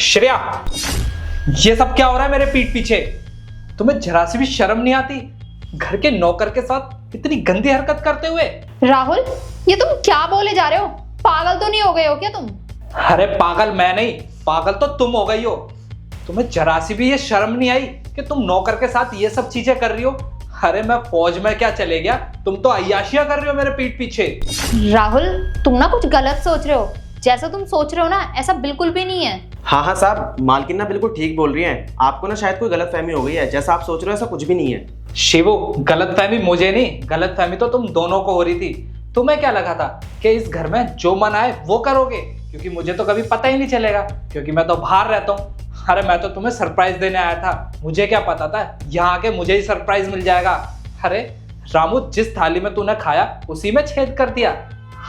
श्रेया, ये सब क्या हो रहा है मेरे पीठ पीछे? तुम्हें जरा सी भी शर्म नहीं आती घर के नौकर के साथ इतनी गंदी हरकत करते हुए? राहुल, ये तुम क्या बोले जा रहे हो? पागल तो नहीं हो गए हो क्या तुम? अरे पागल मैं नहीं, पागल तो तुम हो गई हो। तुम्हें जरा सी भी ये शर्म नहीं आई कि तुम नौकर के साथ ये सब चीजें कर रही हो? अरे मैं फौज में क्या चले गया, तुम तो अय्याशियां कर रही हो मेरे पीठ पीछे। राहुल, तुम ना कुछ गलत सोच रहे हो। जैसा तुम सोच रहे हो ना, ऐसा बिल्कुल भी नहीं है। हाँ साहब, मालकिन ना बिल्कुल ठीक बोल रही हैं। आपको ना शायद कोई गलतफहमी हो गई है। जैसा आप सोच रहे हो ऐसा कुछ भी नहीं है। शिवू, गलतफहमी मुझे नहीं, गलतफहमी तो तुम दोनों को हो रही थी। तुम्हें क्या लगा था कि इस घर में जो मन आए वो करोगे? क्योंकि मुझे तो कभी पता ही नहीं चलेगा, क्योंकि मैं तो बाहर रहता हूँ। अरे मैं तो तुम्हें सरप्राइज देने आया था, मुझे क्या पता था यहाँ के मुझे ही सरप्राइज मिल जाएगा। अरे रामू, जिस थाली में तूने खाया उसी में छेद कर दिया।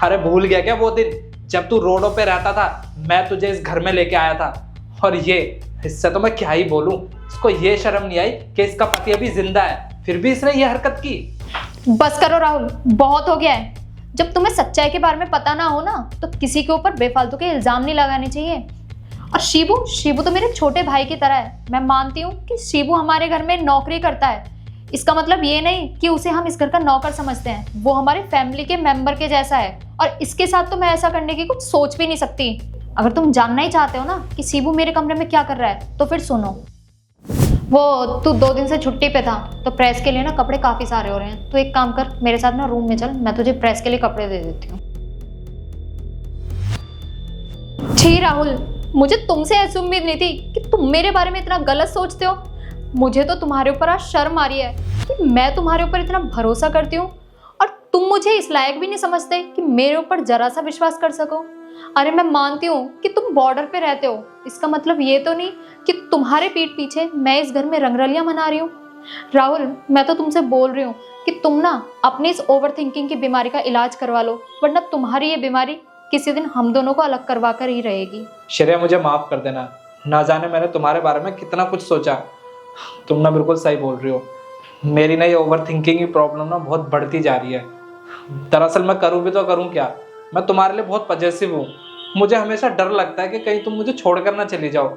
अरे भूल गया क्या वो दिन जब तू रोडों पे रहता था, मैं तुझे इस घर में लेके आया था? और ये इससे तो मैं क्या ही बोलूं, इसको ये शर्म नहीं आई कि इसका पति अभी जिंदा है, फिर भी इसने ये हरकत की। बस करो राहुल, बहुत हो गया है। जब तुम्हें सच्चाई के बारे में पता ना हो ना, तो किसी के ऊपर बेफालतू के इल्जाम नहीं लगाने चाहिए। और शिबू तो मेरे छोटे भाई की तरह है। मैं मानती हूँ कि शिबू हमारे घर में नौकरी करता है, इसका मतलब ये नहीं कि उसे हम इस घर का नौकर समझते हैं। वो हमारे फैमिली के मेंबर के जैसा है, और इसके साथ तो मैं ऐसा करने की कुछ सोच भी नहीं सकती। अगर तुम जानना ही चाहते हो ना कि शिबू मेरे कमरे में क्या कर रहा है, तो फिर सुनो। वो तू 2 दिन से छुट्टी पे था, तो प्रेस के लिए ना कपड़े काफी सारे हो रहे हैं। तो एक काम कर, मेरे साथ ना रूम में चल, मैं तुझे प्रेस के लिए कपड़े दे देती हूँ। छी राहुल, मुझे तुमसे ऐसी उम्मीद नहीं थी कि तुम मेरे बारे में इतना गलत सोचते हो। मुझे तो तुम्हारे ऊपर आज शर्म आ रही है कि मैं तुम्हारे ऊपर इतना भरोसा करती हूँ, और तुम मुझे इस लायक भी नहीं समझते कि मेरे ऊपर जरा सा विश्वास कर सको। अरे मैं मानती हूँ कि तुम बॉर्डर पे रहते हो, इसका मतलब ये तो नहीं कि तुम्हारे पीठ पीछे मैं इस घर में रंगरलियां मना रही हूँ। राहुल, मैं तो तुमसे बोल रही हूँ कि तुम ना अपनी इस ओवर थिंकिंग की बीमारी का इलाज करवा लो, वरना तुम्हारी ये बीमारी किसी दिन हम दोनों को अलग करवा कर ही रहेगी। श्रेया, मुझे माफ कर देना, ना जाने मैंने तुम्हारे बारे में कितना कुछ सोचा। तुम ना बिल्कुल सही बोल रही हो, मेरी ना ये ओवर थिंकिंग की प्रॉब्लम ना बहुत बढ़ती जा रही है। दरअसल मैं करूँ भी तो करूँ क्या, मैं तुम्हारे लिए बहुत पजेसिव हूँ। मुझे हमेशा डर लगता है कि कहीं तुम मुझे छोड़कर ना चली जाओ,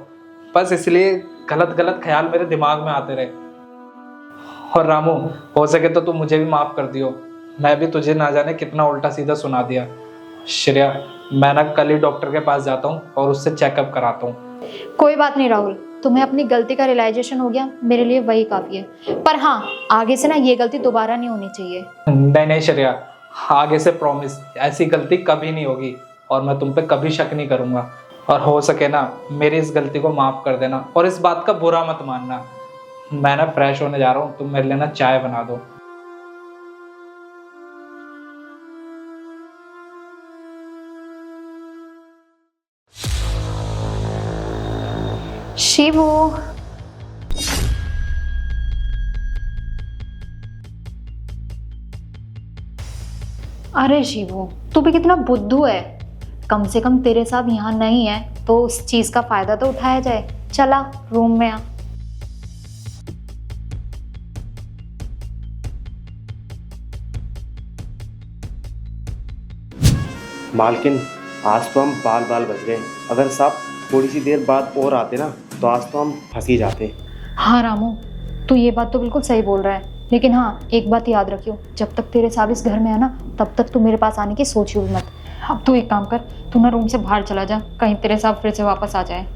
बस इसलिए गलत गलत ख्याल मेरे दिमाग में आते रहे। और रामू, हो सके तो तुम मुझे भी माफ कर दियो, मैं भी तुझे ना जाने कितना उल्टा सीधा सुना दिया। श्रेया, मैं ना कल ही डॉक्टर के पास जाता हूँ और उससे चेकअप कराता हूँ। कोई बात नहीं राहुल, तुम्हें अपनी गलती का रियलाइजेशन हो गया, मेरे लिए वही काफी है। पर हाँ, आगे से ना ये गलती दोबारा नहीं होनी चाहिए। नहीं श्रेया, आगे से प्रॉमिस, ऐसी गलती कभी नहीं होगी, और मैं तुम पे कभी शक नहीं करूंगा। और हो सके ना मेरी इस गलती को माफ कर देना, और इस बात का बुरा मत मानना। मैं ना फ्रेश होने जा रहा हूँ, तुम मेरे लिए ना चाय बना दो। शिवू, अरे शिवू, तू भी कितना बुद्धू है। कम से कम तेरे साथ यहाँ नहीं है तो उस चीज का फायदा तो उठाया जाए। चला रूम में आ। मालकिन, आज तो हम बाल बाल बच गए। अगर साहब थोड़ी सी देर बाद और आते ना, तो आज तो हम फंस ही जाते। हाँ रामू, तू ये बात तो बिल्कुल सही बोल रहा है, लेकिन हाँ एक बात याद रखियो, जब तक तेरे साहब इस घर में है ना, तब तक तू मेरे पास आने की सोचियो मत। अब तू एक काम कर, तू ना रूम से बाहर चला जा, कहीं तेरे साहब फिर से वापस आ जाए।